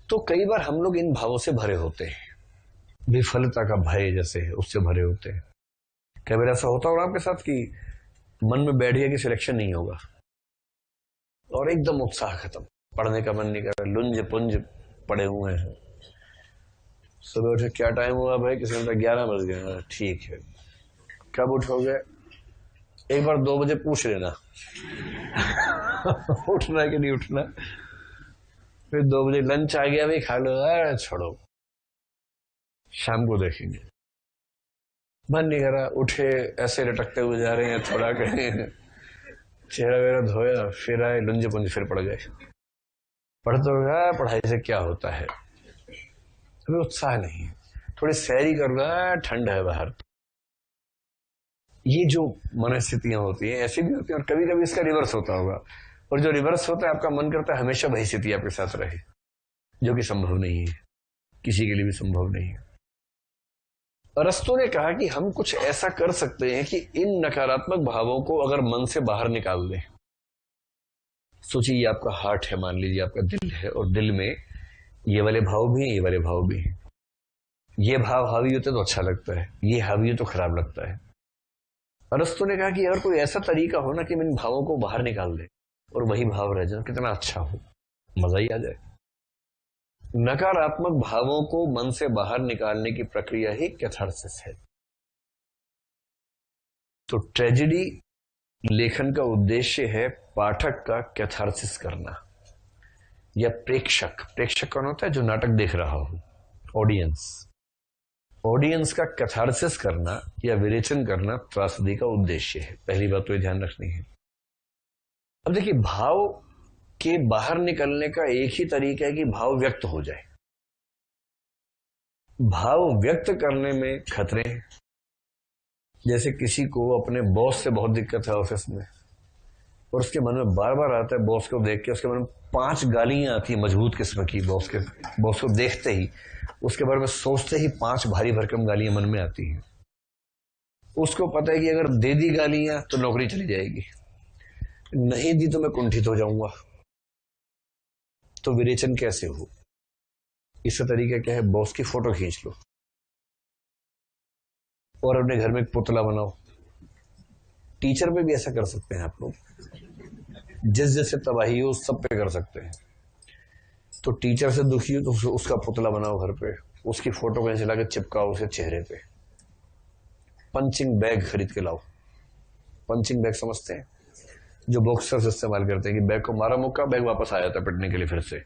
तो कई बार हम लोग इन भावों से भरे होते हैं, विफलता का भय जैसे है उससे भरे होते हैं। कई बार ऐसा होता होगा आपके साथ कि मन में बैठ गया कि सिलेक्शन नहीं होगा और एकदम उत्साह खत्म, पढ़ने का मन नहीं कर रहा, लुंज पुंज पड़े हुए हैं। सुबह उठे, क्या टाइम हुआ भाई? किसी ने 11 बज गए। ठीक है, कब उठोगे? एक बार 2 बजे पूछ लेना उठना है कि नहीं उठना। फिर 2 बजे लंच आ गया, भाई खा लो। छोड़ो, शाम को देखेंगे। मन नहीं करा, उठे, ऐसे लटकते हुए जा रहे हैं, थोड़ा कहीं चेहरा वेरा धोया, फिर आए, लुंज पुंज फिर पड़ गए। पढ़ते हो, पढ़ाई से क्या होता है, अभी उत्साह नहीं है। थोड़ी सैरी कर रहा है, ठंड है बाहर। ये जो मनस्थितियां होती हैं ऐसी भी होती हैं, और कभी कभी इसका रिवर्स होता होगा। और जो रिवर्स होता है, आपका मन करता है हमेशा वही स्थिति आपके साथ रहे, जो कि संभव नहीं है, किसी के लिए भी संभव नहीं है। अरस्तु ने कहा कि हम कुछ ऐसा कर सकते हैं कि इन नकारात्मक भावों को अगर मन से बाहर निकाल दें। सोचिए, ये आपका हार्ट है, मान लीजिए आपका दिल है, और दिल में ये वाले भाव भी हैं, ये वाले भाव भी हैं। ये भाव हावी होते तो अच्छा लगता है, ये हावी हो तो खराब लगता है। अरस्तु ने कहा कि अगर कोई ऐसा तरीका हो ना कि इन भावों को बाहर निकाल दे और वही भाव रह जाए, कितना अच्छा हो, मजा ही आ जाए। नकारात्मक भावों को मन से बाहर निकालने की प्रक्रिया ही कैथारसिस है। तो ट्रेजेडी लेखन का उद्देश्य है पाठक का कैथारसिस करना, या प्रेक्षक कौन होता है? जो नाटक देख रहा हो, ऑडियंस का कैथारसिस करना या विरेचन करना त्रासदी का उद्देश्य है। पहली बात तो ये ध्यान रखनी है। अब देखिए, भाव के बाहर निकलने का एक ही तरीका है कि भाव व्यक्त हो जाए। भाव व्यक्त करने में खतरे हैं। जैसे किसी को अपने बॉस से बहुत दिक्कत है ऑफिस में, और उसके मन में बार बार आता है, बॉस को देख के उसके मन में 5 गालियां आती है मजबूत किस्म की। बॉस को देखते ही, उसके बारे में सोचते ही 5 भारी भरकम गालियां मन में आती हैं। उसको पता है कि अगर दे दी गालियां तो नौकरी चली जाएगी, नहीं दी तो मैं कुंठित हो जाऊंगा। तो विरेचन कैसे हो? इसका तरीका क्या है? बॉस की फोटो खींच लो और अपने घर में एक पुतला बनाओ। टीचर पे भी ऐसा कर सकते हैं आप लोग, जिस जैसे तबाही हो सब पे कर सकते हैं। तो टीचर से दुखी हो तो उसका पुतला बनाओ घर पे, उसकी फोटो कहीं से लाकर चिपकाओ उसे चेहरे पे। पंचिंग बैग खरीद के लाओ। पंचिंग बैग समझते हैं? जो बॉक्सर्स इस्तेमाल करते हैं कि बैग को मारा मुक्का, बैग वापस आ जाता है पिटने के लिए फिर से,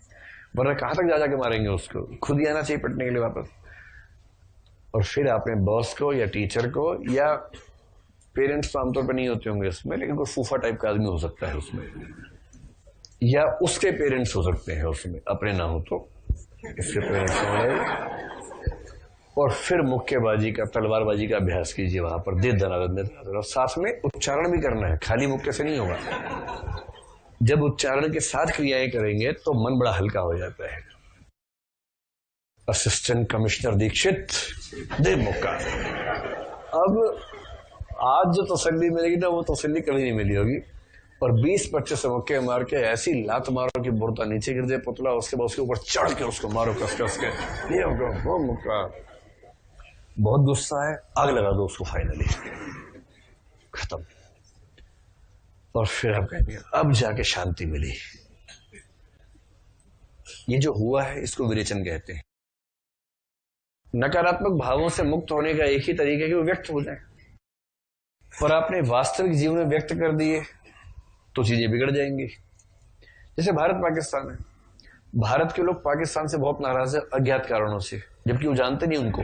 वरना कहां तक जा जाके मारेंगे उसको, खुद ही आना चाहिए पिटने के लिए वापस। और फिर आपने बॉस को या टीचर को, या पेरेंट्स तो आमतौर पर नहीं होते होंगे उसमें, लेकिन कोई फूफा टाइप का आदमी हो सकता है उसमें, या उसके पेरेंट्स हो सकते हैं उसमें, अपने ना हो तो इसके पेरेंट्स हो। और फिर मुक्केबाजी का, तलवारबाजी का अभ्यास कीजिए वहां पर, दे दनादन। और साथ में उच्चारण भी करना है, खाली मुक्के से नहीं होगा। जब उच्चारण के साथ क्रियाएं करेंगे तो मन बड़ा हल्का हो जाता है। असिस्टेंट कमिश्नर दीक्षित, दे मुक्का। अब आज जो तसल्ली मिलेगी ना, वो तसल्ली कभी नहीं मिली होगी। और 20-25 मुक्के मार के ऐसी लात मारो कि मुर्दा नीचे गिर जाए पुतला, उसके बाद उसके ऊपर चढ़ के उसको मारो कस के, ये वो मुक्का। बहुत गुस्सा है, आग लगा दो उसको, फाइनली खत्म। और फिर आप कहेंगे अब जाके शांति मिली। ये जो हुआ है इसको विरेचन कहते हैं। नकारात्मक भावों से मुक्त होने का एक ही तरीका है कि वो व्यक्त हो जाए, और आपने वास्तविक जीवन में व्यक्त कर दिए तो चीजें बिगड़ जाएंगी। जैसे भारत पाकिस्तान है, भारत के लोग पाकिस्तान से बहुत नाराज है अज्ञात कारणों से, जबकि वो जानते नहीं उनको।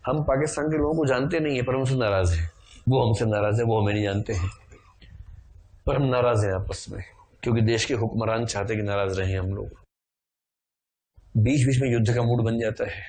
हम पाकिस्तान के लोगों को जानते नहीं है पर हमसे नाराज है, वो हमसे नाराज है, वो हमें नहीं जानते हैं, पर हम नाराज हैं आपस में, क्योंकि देश के हुक्मरान चाहते कि नाराज रहे हम लोग। बीच बीच में युद्ध का मूड बन जाता है।